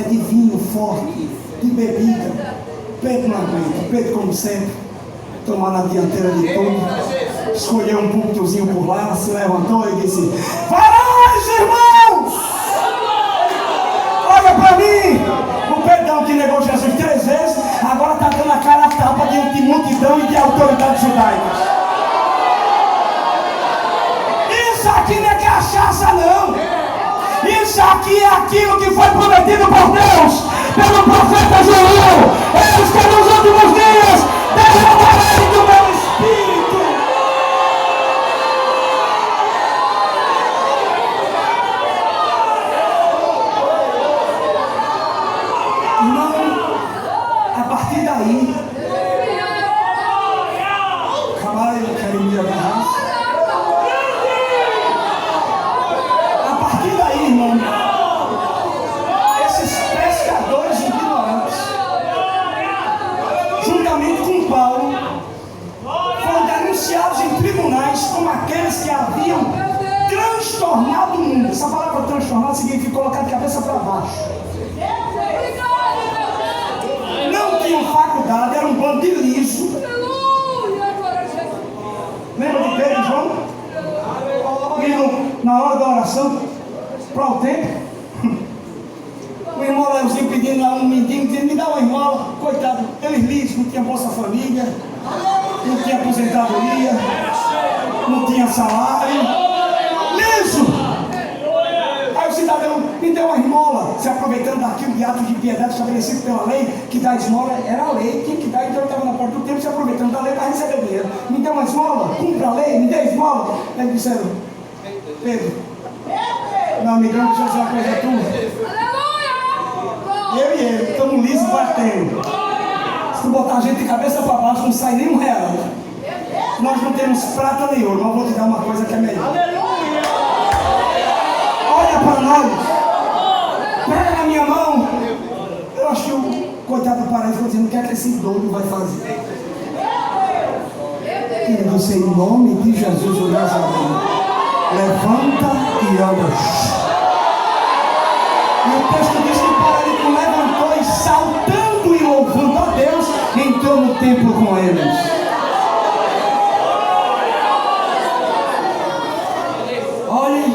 [SPEAKER 2] de vinho forte, de bebida. Pedro não aguenta. Pedro, como sempre, tomar na dianteira de tudo, escolheu um púlpitozinho por lá, se levantou e disse: varões, irmãos, olha para mim. O Pedrão que negou Jesus 3 vezes, agora está dando a cara a tapa diante de multidão e de autoridades judaicas. Isso aqui não é cachaça, não. Isso aqui é aquilo que foi prometido por Deus, pelo profeta Joel. Eles que nos últimos dias derramarei do meu Espírito. Irmão, a partir daí, Cabalho, quero me agarrar. A partir daí, irmão, esses pescadores ignorantes, juntamente com Paulo, foram denunciados em tribunais como aqueles que haviam transtornado o mundo. Essa palavra transtornado significa colocar de cabeça para baixo. Não tinham faculdade, era um bando de liso. Lembra de Pedro e João? E na hora da oração, para o tempo, o irmão Leozinho pedindo lá um mendigo, dizendo: me dá uma esmola. Coitado, eles lisos, não tinha Bolsa Família, não tinha aposentadoria, não tinha salário, liso. Aí o cidadão me deu uma esmola, se aproveitando daquilo de atos de piedade estabelecido pela lei, que dar esmola era a lei, tinha que dar. Então ele estava na porta do templo se aproveitando da lei para receber dinheiro. Me deu uma esmola, cumpra a lei, me dê esmola. Aí disseram: Pedro, meu amigão, deixa eu dizer uma coisa a tu. Eu e ele, estamos lisos batendo. Se tu botar a gente de cabeça para baixo, não sai nem R$1. Nós não temos prata nem ouro, mas eu vou te dar uma coisa que é melhor. Olha para nós, pega na minha mão. Eu acho que o coitado do paraíso falou dizendo: o que é que esse doido vai fazer? Ele disse: em nome de Jesus o Nazareno, levanta e anda. E o texto diz que o paralítico levantou e, saltando e louvando a Deus, entrou no templo com eles. Olhem,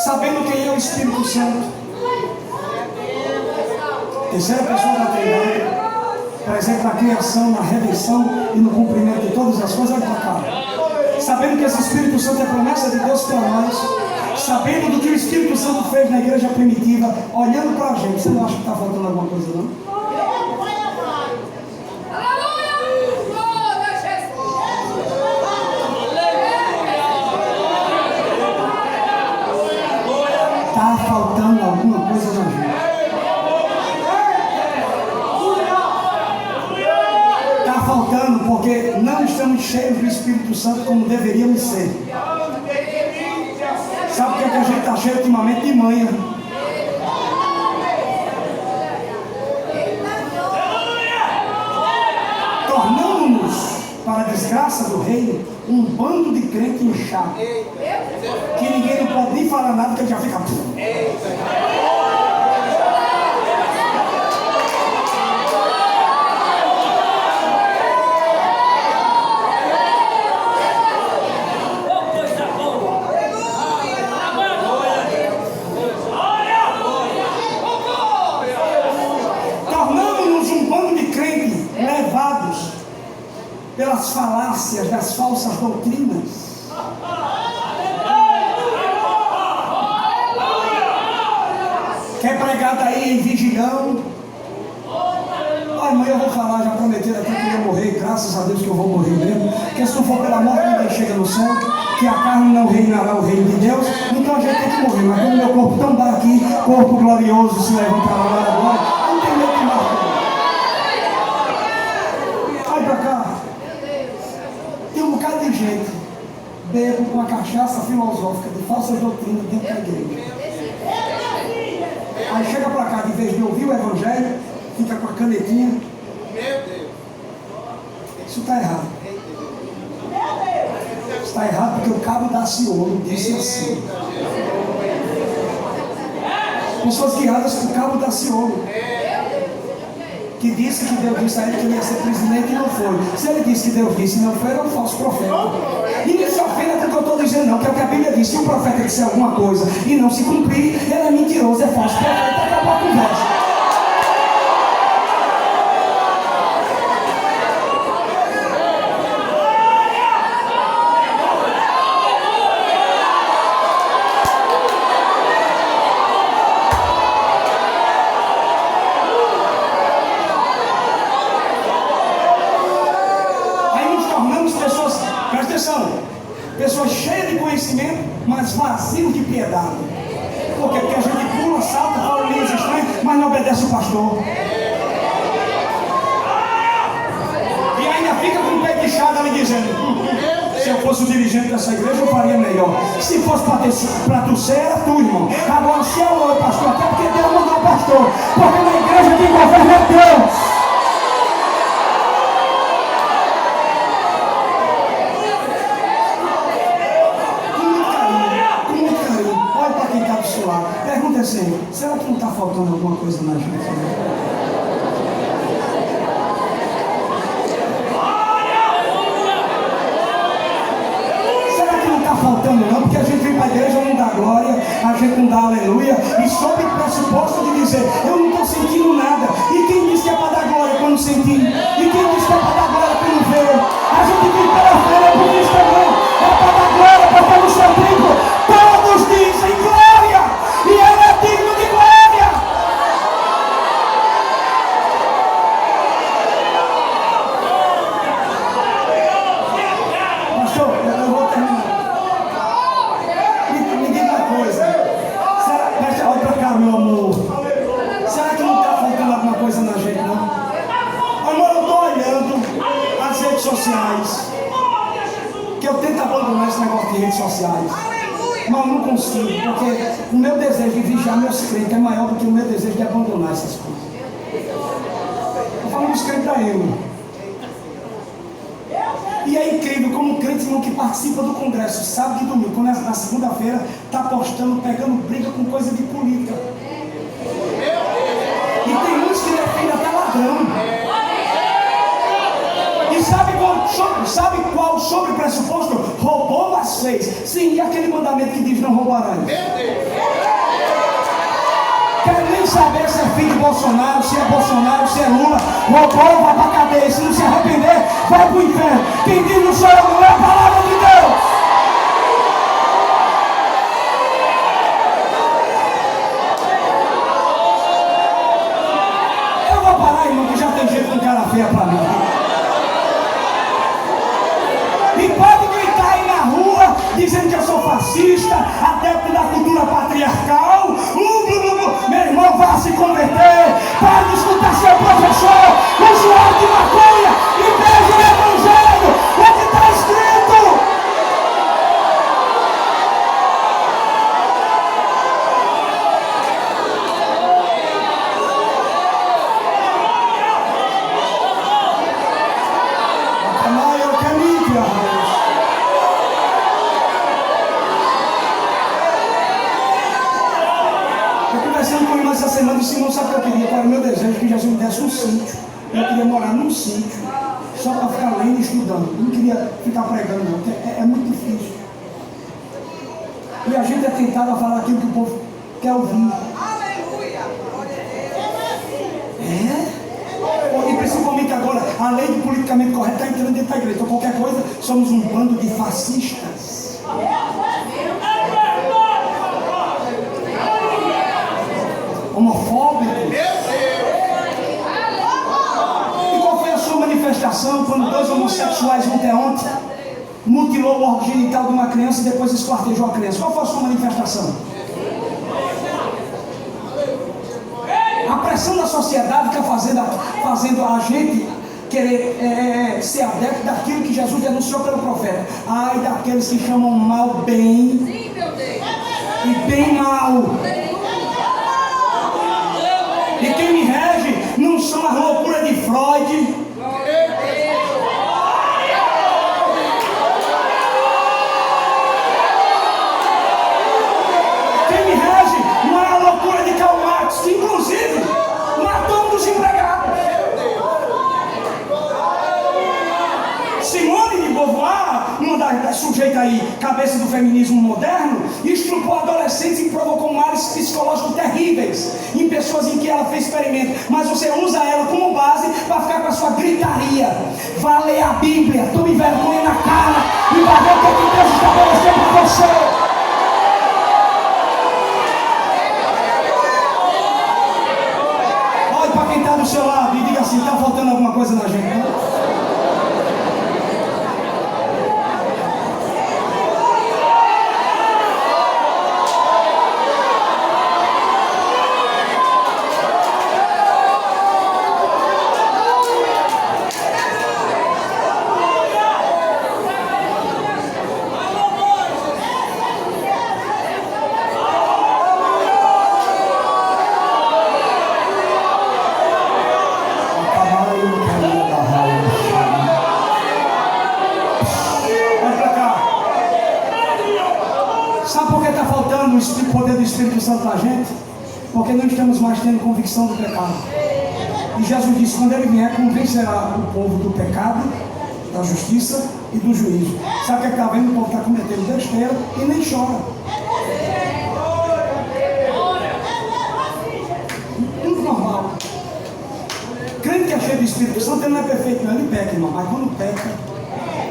[SPEAKER 2] sabendo quem é o Espírito Santo, terceira pessoa da Trindade, presente na criação, na redenção e no cumprimento de todas as coisas, olha para cá. Sabendo que esse Espírito Santo é promessa de Deus para nós, sabendo do que o Espírito Santo fez na igreja primitiva, olhando para a gente, você não acha que está faltando alguma coisa, não? Está faltando alguma coisa na gente. porque não estamos cheios do Espírito Santo como deveríamos ser. Sabe o que é que a gente está cheio ultimamente? De manha. Tornamos-nos, para a desgraça do reino, um bando de crente inchado, que ninguém não pode nem falar nada, porque ele já fica... Tornamos-nos um bando de crentes levados pelas falácias das falsas doutrinas. Quer pregar daí em vigilão? Ai, mãe, eu vou falar, já prometeram aqui que eu vou morrer, graças a Deus que eu vou morrer mesmo. Porque se não for pela morte, ninguém chega no céu, que a carne não reinará o reino de Deus, então a gente tem que morrer. Mas como meu corpo tão dá aqui, corpo glorioso, se levantará lá agora, não tem medo de morte. Vai pra cá. Tem um bocado de gente bebo com a cachaça filosófica de falsas doutrinas dentro da igreja. Aí chega pra cá, de vez de ouvir o evangelho, fica com a canetinha. Meu Deus. Isso está errado. Está errado porque o cabo da Ciolo disse assim. Pessoas guiadas por cabo da Ciolo, que disse que Deus disse a ele que ele ia ser presidente e não foi. Se ele disse que Deus disse e não foi, ele é um falso profeta. E não se ofenda com o que eu estou dizendo, não, que é o que a Bíblia diz. Se um profeta disser alguma coisa e não se cumprir, ele é mentiroso, é falso profeta, acabou a conversa. Pessoas cheias de conhecimento, mas vazios de piedade. Por quê? Porque a gente pula, salta, fala línguas estranhas, mas não obedece o pastor. E ainda fica com o pé inchado ali dizendo: se eu fosse o dirigente dessa igreja, eu faria melhor. Se fosse para tu ser, era tu, irmão. Agora, se eu não, pastor, até porque Deus mandou o pastor. Porque na igreja quem governa é Deus. Pergunta assim: será que não está faltando alguma coisa na gente? Será que não está faltando não? Porque a gente vem para a igreja, não dá glória, a gente não dá aleluia, e sob o pressuposto de dizer: eu não estou sentindo nada. E quem disse que é para dar glória quando sentir? E quem disse que é para dar glória quando ver? A gente vem pela fé, por Cristo não. É para dar glória, porque no seu tempo todos dizem glória. E ele é digno de glória. Pastor, eu vou terminar. Me diga uma coisa. Olha pra cá, meu amor. Será que não está faltando alguma coisa na gente, não? Amor, eu estou olhando as redes sociais. Que eu tento abandonar esse negócio de redes sociais. Mas eu não consigo, porque o meu desejo de vigiar meus crentes é maior do que o meu desejo de abandonar essas coisas. Estou falando dos crentes da EMA. E é incrível como o crente irmão que participa do congresso sábado e domingo, quando na segunda-feira está postando, pegando briga com coisa de política. E tem uns que defendem até ladrão. E sabe qual sobre o pressuposto? Roubou, mas fez. Sim, e aquele mandamento que diz: não roubarás. Quero nem saber se é filho de Bolsonaro, se é Lula. Roubou, vai para a cadeia. Se não se arrepender, vai para o inferno. Quem diz não sou eu, não é a palavra de Deus. Eu vou parar, irmão, que já tem gente com cara feia para mim. E pode gritar aí na rua, dizendo que eu sou fascista, adepto da cultura patriarcal. Meu irmão, vá se converter. Pare de escutar seu professor, usuário de maconha, e veja o evangelho. conversando com o irmão essa semana, disse: irmão, sabe o que eu queria? Qual era o meu desejo? Que Jesus me desse um sítio. Eu queria morar num sítio, só para ficar lendo e estudando. Eu não queria ficar pregando, não, porque é muito difícil. E a gente é tentado a falar aquilo que o povo quer ouvir. E principalmente agora, a lei do politicamente correto está entrando dentro da igreja. Então qualquer coisa, somos um bando de fascistas. Homofóbicos. E qual foi a sua manifestação quando 2 homossexuais ontem mutilou o órgão genital de uma criança e depois esquartejou a criança? Qual foi a sua manifestação? A pressão da sociedade está fazendo a gente querer ser adepto daquilo que Jesus denunciou pelo profeta. Ai daqueles que chamam mal bem e bem mal. E quem me rege não são as loucuras de Freud. Quem me rege não é a loucura de Karl Marx, que inclusive matou um dos empregados. Simone de Beauvoir, uma das sujeitas aí, cabeça do feminismo moderno, estrupou adolescentes e provocou males psicológicos terríveis em pessoas em que ela fez experimento. Mas você usa ela como base para ficar com a sua gritaria. Vá ler a Bíblia, tome vergonha na cara e vai ver o que Deus estabeleceu para você. Olha para quem está do seu lado e diga assim: está faltando alguma coisa na gente, né? O poder do Espírito Santo para a gente, porque não estamos mais tendo convicção do pecado. E Jesus disse: quando ele vier, convencerá o povo do pecado, da justiça e do juízo. Sabe o que está vendo? O povo está cometendo besteira e nem chora. Tudo normal. Crente que é cheio do Espírito Santo, ele não é perfeito, não, ele peca, irmão, mas quando peca,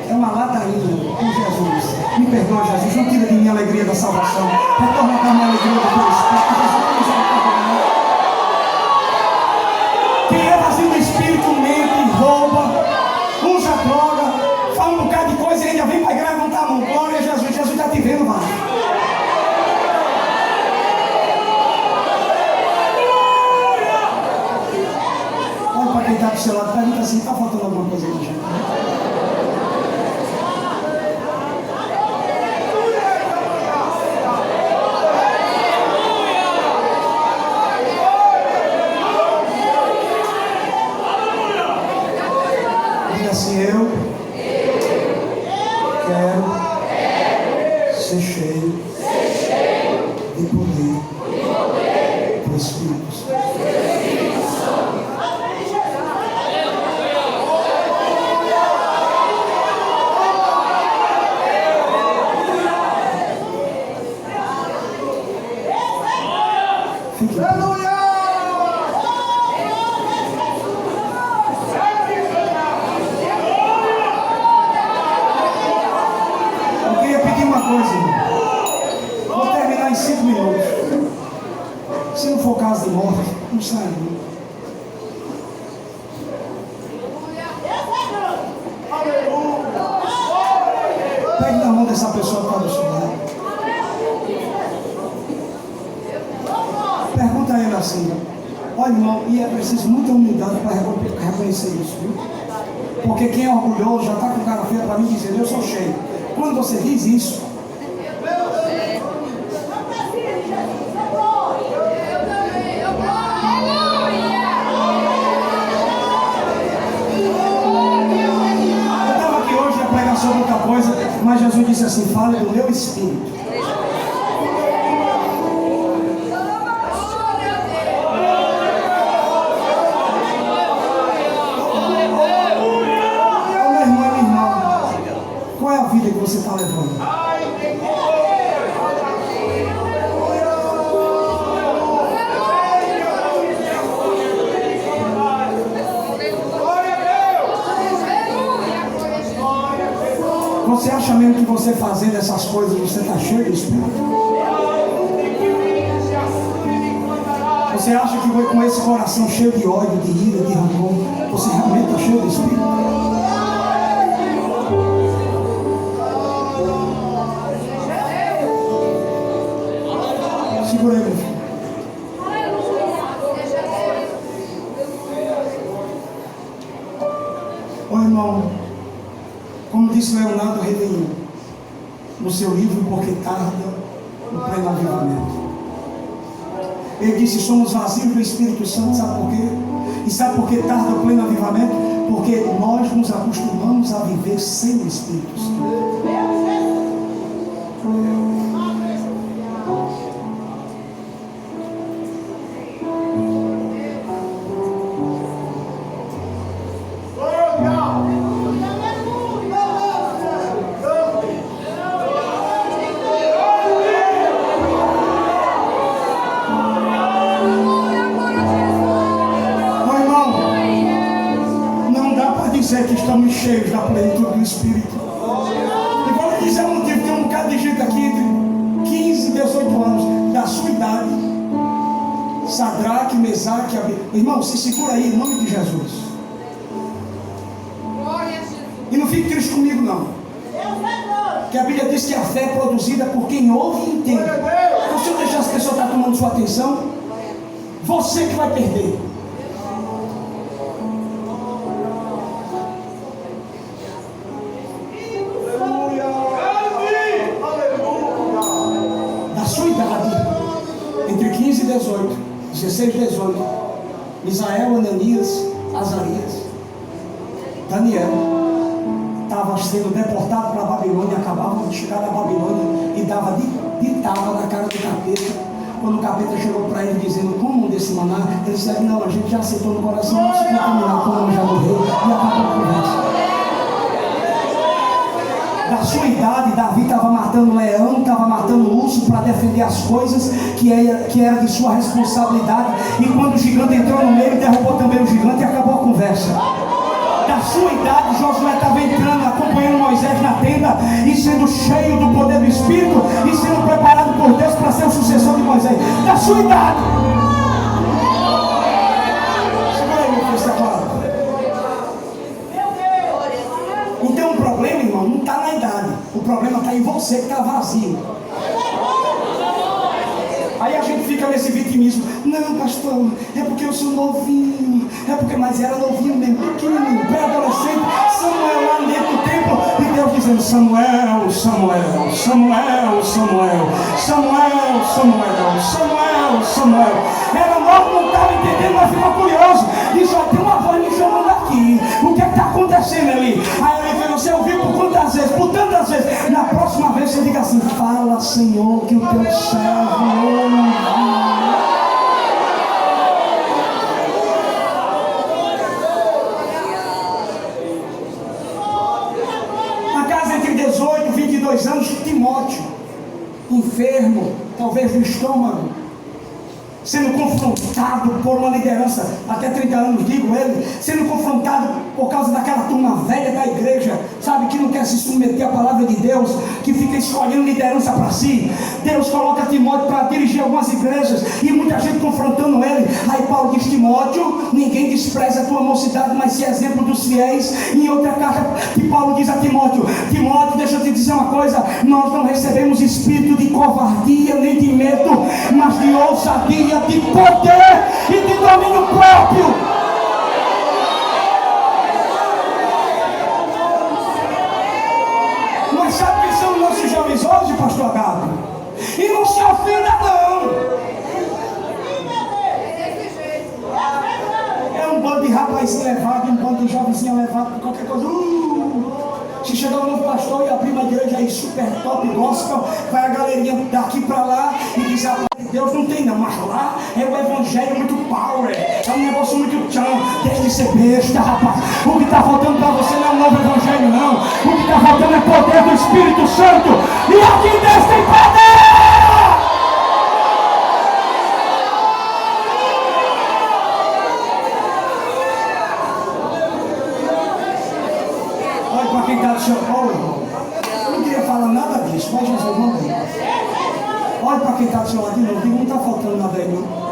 [SPEAKER 2] é uma ladainha com Jesus. Me perdoa, Jesus, não tira de mim a alegria da salvação. Retorna para minha alegria do teu Espírito. Quem é vazio do Espírito mente, rouba, usa droga, fala um bocado de coisa e ainda vem para a igreja levantar a mão. Glória a Jesus, Jesus está te vendo, vai. Olha para quem está do seu lado, pergunta assim: está faltando alguma coisa na gente? Assim, eu quero ser cheio de poder do Espírito Santo. Fique bem. Vou terminar em 5 minutos. Se não for caso de morte, não sai. Pegue na mão dessa pessoa que está do seu lado. Pergunta a ele assim: olha, irmão, e é preciso muita humildade para reconhecer isso, viu? Porque quem é orgulhoso já está com cara feia para mim dizendo: eu sou cheio. Quando você diz isso, sobre outra coisa, mas Jesus disse assim: fale do meu Espírito. você acha mesmo que você fazendo essas coisas, você está cheio de Espírito? Você acha que com esse coração cheio de ódio, de ira, de rancor, você realmente está cheio de Espírito? Segura aí, meu filho. Ô irmão, como disse Leonardo Redenho no seu livro Porque Tarda o Pleno Avivamento, ele disse: somos vazios do Espírito Santo. Sabe por quê? E sabe por que tarda o pleno avivamento? Porque nós nos acostumamos a viver sem o Espírito Santo. Que estamos cheios da plenitude do Espírito. E vou lhe dizer um motivo: tem um bocado de gente aqui entre 15 e 18 anos, da sua idade. Sadraque, Mesaque, irmão, se segura aí em nome de Jesus. E não fique triste comigo, não. Que a Bíblia diz que a fé é produzida por quem ouve e entende. Então, se eu deixar as pessoas estar tomando sua atenção, você que vai perder. Entre 15 e 18, 16 e 18, Misael, Ananias, Azarias, Daniel estava sendo deportado para a Babilônia, acabavam de chegar da Babilônia e dava de tava na cara do capeta. Quando o capeta chegou para ele dizendo: como desse maná, ele disse: não, a gente já aceitou no coração, não se contaminar, como já morreu, e acabou a conversa. Da sua idade, Davi estava matando leão, estava matando urso para defender as coisas que era de sua responsabilidade. E quando o gigante entrou no meio, derrubou também o gigante e acabou a conversa. Da sua idade, Josué estava entrando, acompanhando Moisés na tenda e sendo cheio do poder do Espírito e sendo preparado por Deus para ser o sucessor de Moisés. Da sua idade. Segura aí, meu filho, está claro. Então o problema, irmão, não está na idade. O problema está em você que está vazio. Aí a gente fica nesse vitimismo: não, pastor, é porque eu sou novinho, é porque, mas era novinho mesmo, pequeno, pré-adolescente. Samuel lá dentro do templo, e Deus dizendo: Samuel, Samuel, Samuel, Samuel, Samuel, Samuel, Samuel, Samuel. Era novo, não estava entendendo, mas ficou curioso. E só tem uma voz me chamando aqui. O que é que está acontecendo ali? Aí ele falou: você ouviu por quantas vezes? Por tantas vezes. Na próxima vez você diga assim: fala, Senhor, que o teu servo ouve. Na casa entre 18 e 22 anos, Timóteo, enfermo, talvez no estômago, sendo confrontado por uma liderança, até 30 anos, digo ele, sendo confrontado por causa daquela turma velha da igreja, sabe, que não quer se submeter à palavra de Deus, que fica escolhendo liderança para si. Deus coloca Timóteo para dirigir algumas igrejas, e muita gente confrontando ele. Aí Paulo diz: Timóteo, ninguém despreza a tua mocidade, mas se é exemplo dos fiéis. Em outra carta que Paulo diz a Timóteo: Timóteo, deixa eu te dizer uma coisa, nós não recebemos espírito de covardia nem de medo, mas de ousadia, de poder e de domínio próprio. Mas sabe quem são os nossos jovens hoje, pastor Gabi? E não se ofenda não. É um bando de rapazinho levado, um bando de jovenzinho levado por qualquer coisa. Se chegar um novo pastor e abrir uma igreja aí super top gospel, vai a galerinha daqui pra lá e diz: a palavra de Deus não tem não, mas lá é o evangelho muito power, é um negócio muito tchão. Deixa de ser besta, rapaz. O que está faltando para você não é um novo evangelho não, o que está faltando é poder do Espírito Santo, e aqui Deus tem poder. Olha para quem está do seu colo, irmão. quem está do seu lado de novo, diga, não está faltando nada aí não.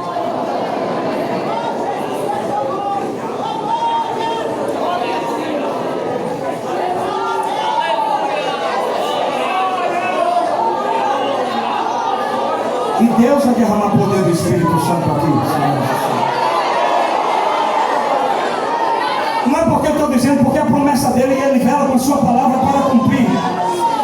[SPEAKER 2] E Deus vai derramar poder do Espírito Santo aqui. Não é porque eu estou dizendo, porque a promessa dele, ele vela com a sua palavra para cumprir.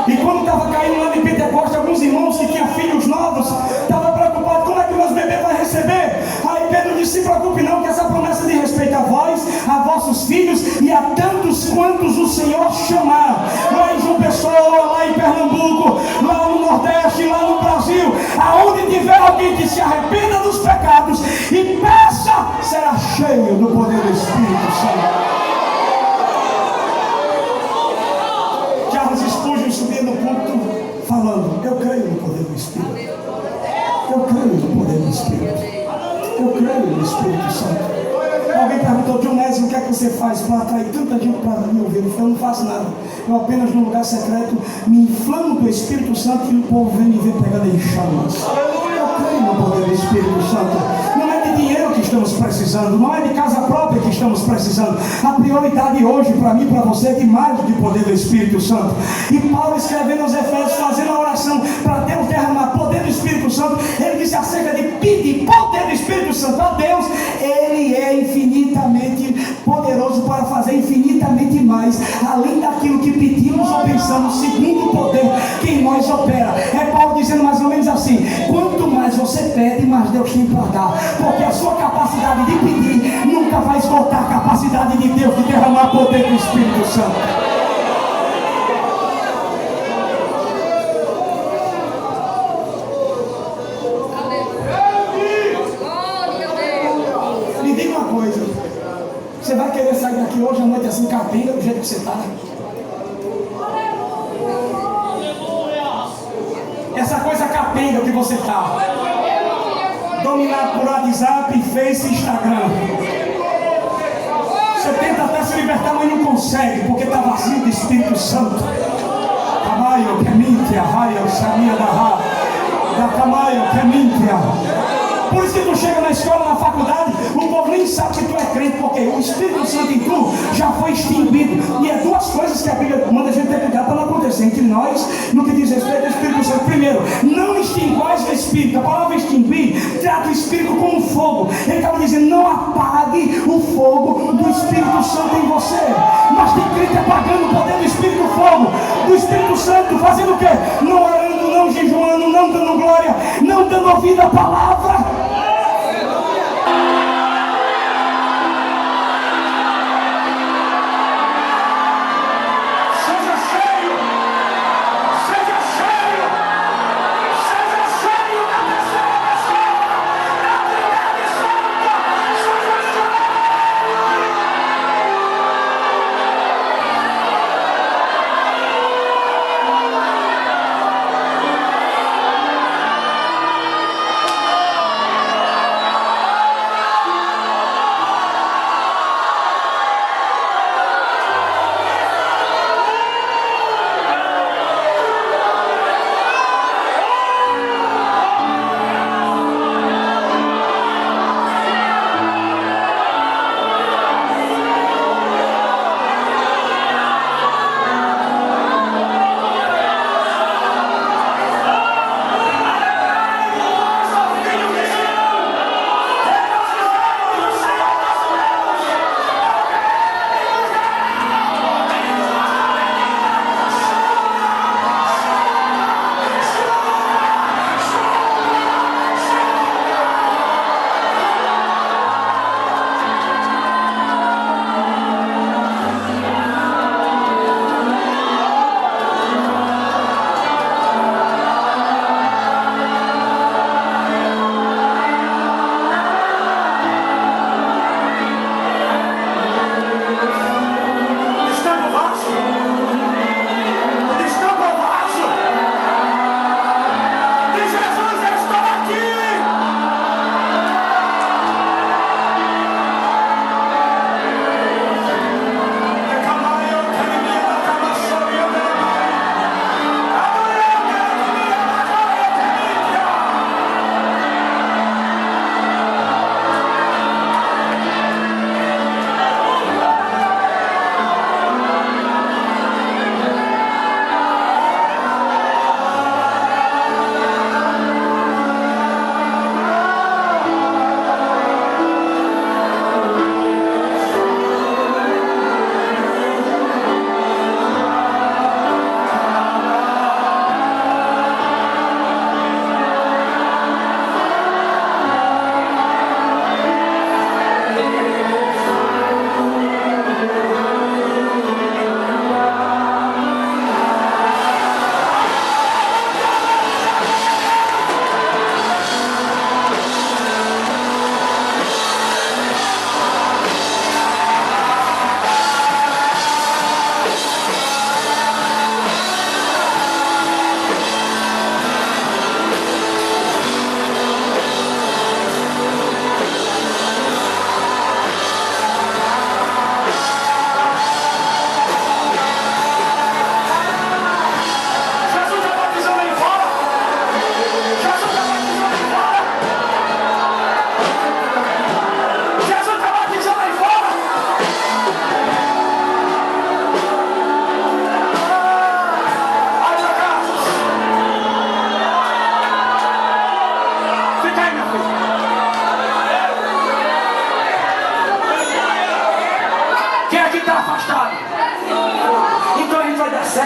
[SPEAKER 2] E quando estava caindo lá de Pentecostes, alguns irmãos que tinham filhos novos estavam preocupados, como é que meus bebês vão receber? Aí Pedro disse, se preocupe não, que essa promessa diz respeito a vós, a vossos filhos e a tantos quantos o Senhor chamar. Lá em João Pessoa, lá em Pernambuco, lá no Nordeste, lá no Brasil, aonde tiver alguém que se arrependa dos pecados e peça, será cheio do poder do Espírito Santo. Subia no púlpito falando, eu creio no poder do Espírito, eu creio no poder do Espírito, eu creio no Espírito Santo. Alguém perguntou, Dionésio, o que é que você faz para atrair tanta gente para me ouvir? Eu não faço nada, eu apenas num lugar secreto me inflamo do Espírito Santo e o povo vem me ver pegando em chamas. Eu creio no poder do Espírito Santo. Não é de dinheiro que estamos precisando, não é de casa própria que estamos precisando. A prioridade hoje para mim e para você é de mais do que poder do Espírito Santo. E Paulo escrevendo aos Efésios, fazendo a oração para Deus derramar poder do Espírito Santo, ele disse acerca de pedir poder do Espírito Santo a Deus. Ele é infinitamente poderoso para fazer infinitamente mais, além daquilo que pedimos ou pensamos, segundo o poder que em nós opera. É Paulo dizendo mais ou menos assim, quanto mais você pede, mais Deus tem para dar, porque a sua capacidade de pedir nunca vai esgotar a capacidade de Deus de derramar poder do Espírito Santo. Me diga uma coisa, você vai querer sair daqui hoje à noite assim, capenga, do jeito que você está? Essa coisa capenga que você está, dominado por WhatsApp, Face e Instagram. Você tenta até se libertar, mas não consegue, porque está vazio do Espírito Santo. Camaio, que mintia, raio, samia da Camaio, que mintia. Por isso que tu chega na escola, na faculdade, o povo nem sabe que tu é crente, porque o Espírito Santo em tu já foi extinguido. E é duas coisas que a Bíblia manda a gente ter cuidado para não acontecer entre nós, no que diz respeito ao Espírito Santo. Primeiro, não extinguais o Espírito. A palavra extinguir trata o Espírito como fogo. Ele estava dizendo, não apague o fogo do Espírito Santo em você. Mas tem crente apagando o poder do Espírito Fogo, do Espírito Santo, fazendo o quê? Não orando, não jejuando, não dando glória, não dando ouvido à palavra.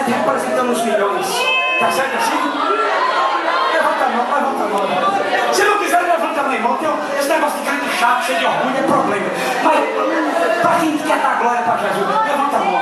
[SPEAKER 2] 7 representando os milhões. Tá certo assim? Levanta a mão, levanta a mão. Se não quiser, levanta a mão, irmão. Esse negócio de crente chato, cheio de orgulho, é problema. Mas, para quem quer dar glória para Jesus, levanta a mão.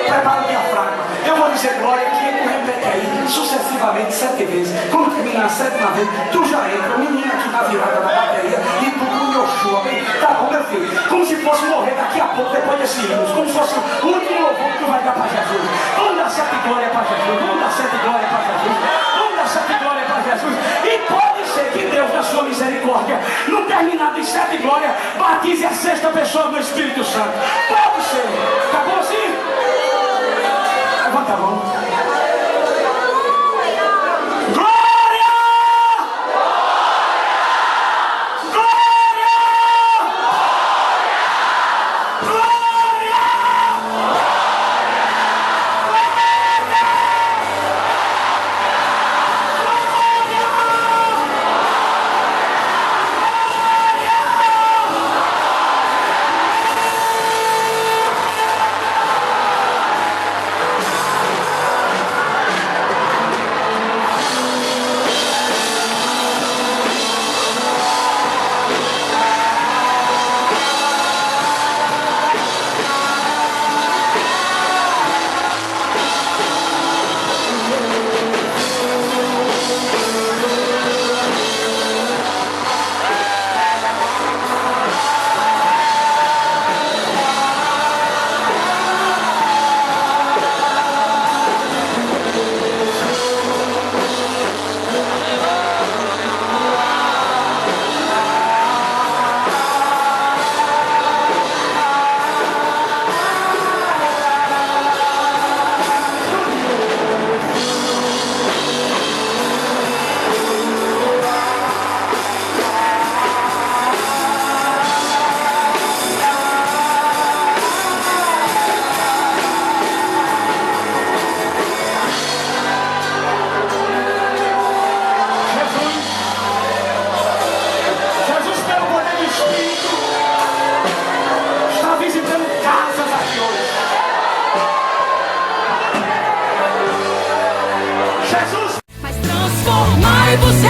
[SPEAKER 2] Prepara o diafragma. Eu vou dizer glória aqui e tu repete aí, sucessivamente 7 vezes. Quando terminar a 7ª vez, tu já entra, o menino aqui na virada da bateria, e tu com o Yoshua, bem? Tá bom, meu filho? Como se fosse morrer daqui a pouco, depois desse hino. Como se fosse o último louvor que tu vai dar para Jesus. Vamos dar 7 glória para Jesus. Vamos dar 7 glória para Jesus. Vamos dar 7 glória para Jesus. E pode ser que Deus, na sua misericórdia, no terminado de 7 glórias, batize a 6ª pessoa do Espírito Santo. Pode ser. Tá bom assim? Levanta a mão. Glória! Glória! Glória!
[SPEAKER 1] Mas transformai-vos